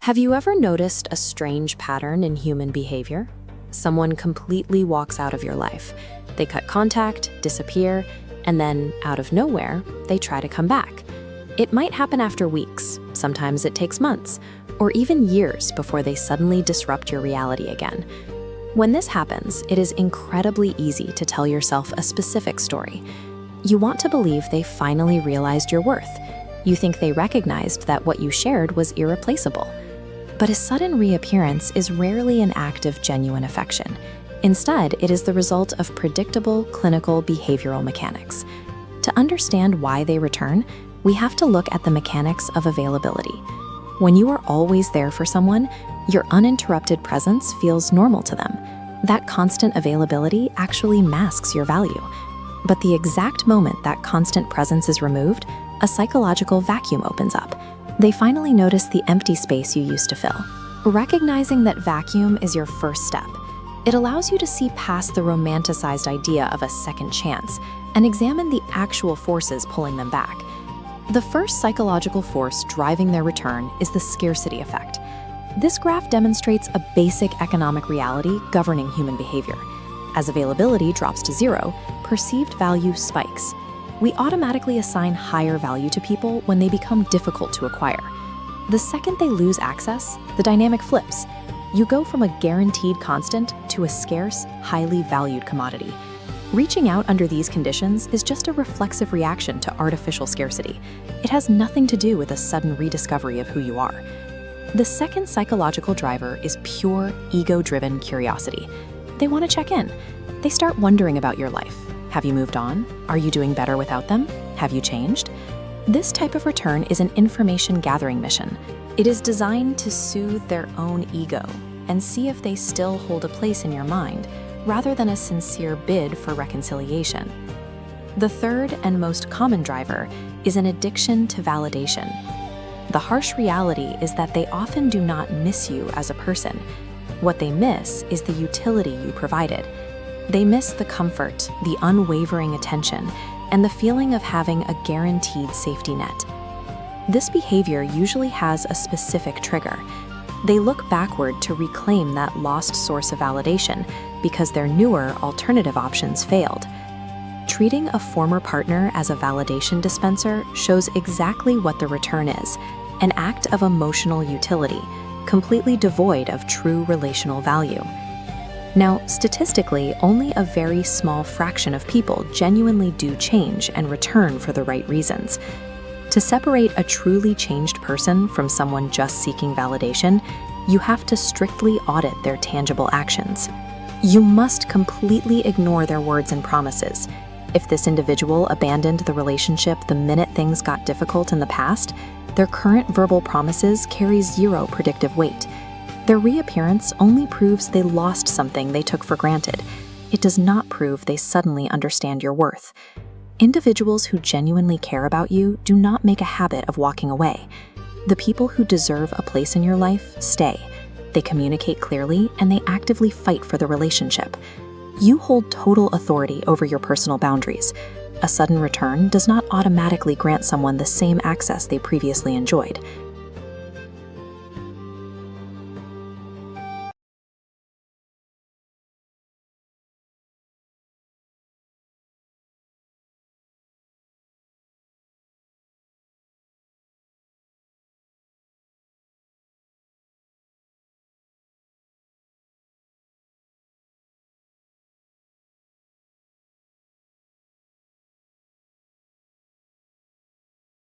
Have you ever noticed a strange pattern in human behavior? Someone completely walks out of your life. They cut contact, disappear, and then, out of nowhere, they try to come back. It might happen after weeks, sometimes it takes months, or even years before they suddenly disrupt your reality again. When this happens, it is incredibly easy to tell yourself a specific story. You want to believe they finally realized your worth. You think they recognized that what you shared was irreplaceable. But a sudden reappearance is rarely an act of genuine affection. Instead, it is the result of predictable clinical behavioral mechanics. To understand why they return, we have to look at the mechanics of availability. When you are always there for someone, your uninterrupted presence feels normal to them. That constant availability actually masks your value. But the exact moment that constant presence is removed, a psychological vacuum opens up. They finally notice the empty space you used to fill. Recognizing that vacuum is your first step. It allows you to see past the romanticized idea of a second chance and examine the actual forces pulling them back. The first psychological force driving their return is the scarcity effect. This graph demonstrates a basic economic reality governing human behavior. As availability drops to zero, perceived value spikes. We automatically assign higher value to people when they become difficult to acquire. The second they lose access, the dynamic flips. You go from a guaranteed constant to a scarce, highly valued commodity. Reaching out under these conditions is just a reflexive reaction to artificial scarcity. It has nothing to do with a sudden rediscovery of who you are. The second psychological driver is pure ego-driven curiosity. They want to check in. They start wondering about your life. Have you moved on? Are you doing better without them? Have you changed? This type of return is an information gathering mission. It is designed to soothe their own ego and see if they still hold a place in your mind, rather than a sincere bid for reconciliation. The third and most common driver is an addiction to validation. The harsh reality is that they often do not miss you as a person. What they miss is the utility you provided. They miss the comfort, the unwavering attention, and the feeling of having a guaranteed safety net. This behavior usually has a specific trigger. They look backward to reclaim that lost source of validation because their newer alternative options failed. Treating a former partner as a validation dispenser shows exactly what the return is, an act of emotional utility, completely devoid of true relational value. Now, statistically, only a very small fraction of people genuinely do change and return for the right reasons. To separate a truly changed person from someone just seeking validation, you have to strictly audit their tangible actions. You must completely ignore their words and promises. If this individual abandoned the relationship the minute things got difficult in the past, their current verbal promises carry zero predictive weight. Their reappearance only proves they lost something they took for granted. It does not prove they suddenly understand your worth. Individuals who genuinely care about you do not make a habit of walking away. The people who deserve a place in your life stay. They communicate clearly and they actively fight for the relationship. You hold total authority over your personal boundaries. A sudden return does not automatically grant someone the same access they previously enjoyed.